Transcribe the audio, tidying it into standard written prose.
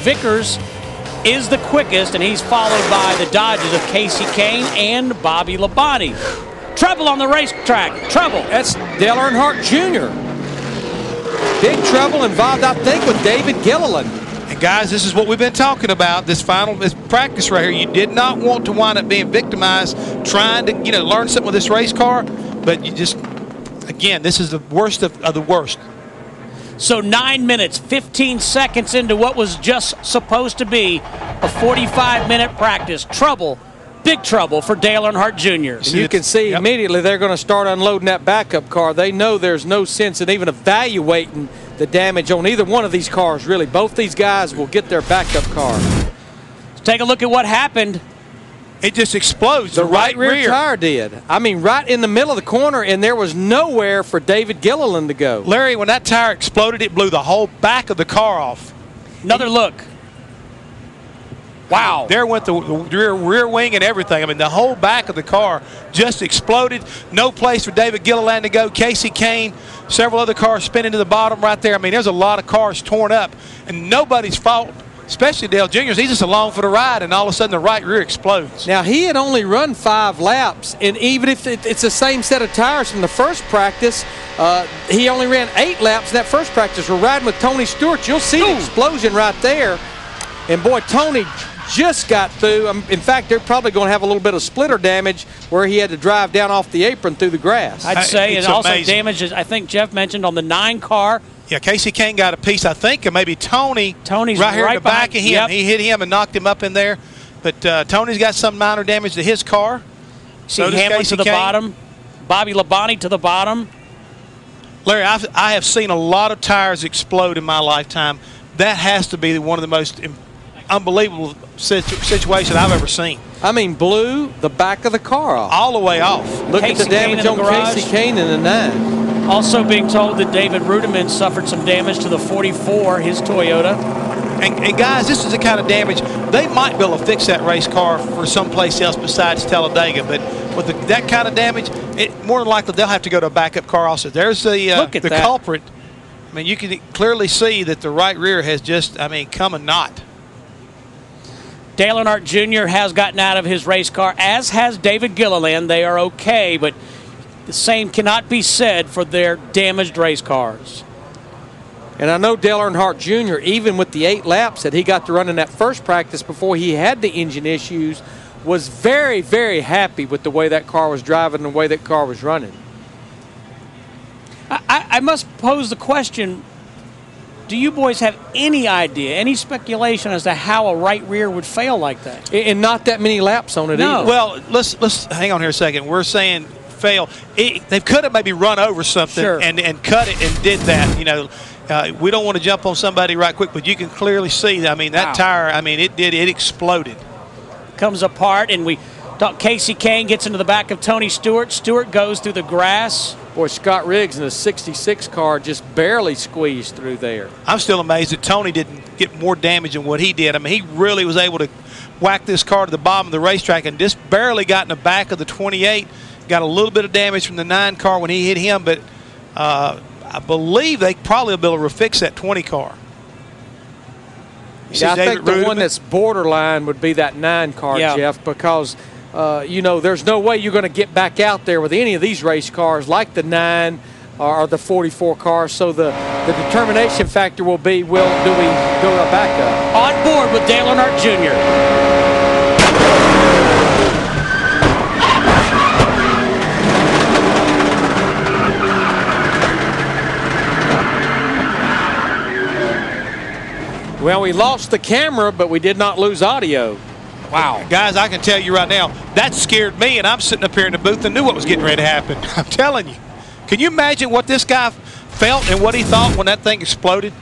Vickers is the quickest, and he's followed by the Dodges of Casey Kane and Bobby Labonte. Trouble on the racetrack. Trouble. That's Dale Earnhardt Jr. Big trouble involved, I think, with David Gilliland. And guys, this is what we've been talking about. This practice right here. You did not want to wind up being victimized, trying to learn something with this race car, but you just, again, this is the worst of the worst. So 9 minutes, 15 seconds into what was just supposed to be a 45-minute practice. Trouble, big trouble for Dale Earnhardt Jr. You can see immediately they're going to start unloading that backup car. They know there's no sense in even evaluating the damage on either one of these cars, really. Both these guys will get their backup car. Let's take a look at what happened. It just explodes. The right rear tire did. I mean, right in the middle of the corner, and there was nowhere for David Gilliland to go. Larry, when that tire exploded, it blew the whole back of the car off. Another look. Wow. There went the rear wing and everything. I mean, the whole back of the car just exploded. No place for David Gilliland to go. Casey Kane, several other cars spinning to the bottom right there. I mean, there's a lot of cars torn up, and nobody's fault, especially Dale Jr.'s. He's just along for the ride, and all of a sudden the right rear explodes. Now, he had only run 5 laps, and even if it's the same set of tires from the first practice, he only ran 8 laps in that first practice. We're riding with Tony Stewart. You'll see the explosion right there. And, boy, Tony just got through. In fact, they're probably going to have a little bit of splitter damage where he had to drive down off the apron through the grass. I'd say, and also damage, I think Jeff mentioned, on the 9 car. Yeah, Casey Kane got a piece, I think, and maybe Tony's right here in the back of him. Yep. He hit him and knocked him up in there. But Tony's got some minor damage to his car. See Hamlin to the bottom. Bobby Labonte to the bottom. Larry, I have seen a lot of tires explode in my lifetime. That has to be one of the most unbelievable situations I've ever seen. I mean, blew the back of the car off. All the way off. Look at the damage on Casey Kane in the 9. Also being told that David Rudiman suffered some damage to the 44, his Toyota. And guys, this is the kind of damage, they might be able to fix that race car for someplace else besides Talladega, but with that kind of damage, more than likely they'll have to go to a backup car also. There's the culprit. I mean, you can clearly see that the right rear has just, come a knot. Dale Earnhardt Jr. has gotten out of his race car, as has David Gilliland. They are okay, but the same cannot be said for their damaged race cars. And I know Dale Earnhardt Jr., even with the 8 laps that he got to run in that first practice before he had the engine issues, was very, very happy with the way that car was driving and the way that car was running. I must pose the question, do you boys have any idea, any speculation as to how a right rear would fail like that? And not that many laps on it either. Well, let's hang on here a second. We're saying fail. They could have maybe run over something and cut it and did that. We don't want to jump on somebody right quick, but you can clearly see that. That tire, it exploded. Comes apart, and we talk. Casey Kane gets into the back of Tony Stewart. Stewart goes through the grass. Boy, Scott Riggs in a 66 car just barely squeezed through there. I'm still amazed that Tony didn't get more damage than what he did. He really was able to whack this car to the bottom of the racetrack and just barely got in the back of the 28. Got a little bit of damage from the 9 car when he hit him, but I believe they probably will be able to fix that 20 car. Yeah, I think the one that's borderline would be that 9 car, Jeff, because there's no way you're going to get back out there with any of these race cars like the 9 or the 44 cars. So the determination factor will be, do we go to a backup? On board with Dale Earnhardt Jr. Well, we lost the camera, but we did not lose audio. Wow. Guys, I can tell you right now, that scared me, and I'm sitting up here in the booth and knew what was getting ready to happen. I'm telling you. Can you imagine what this guy felt and what he thought when that thing exploded?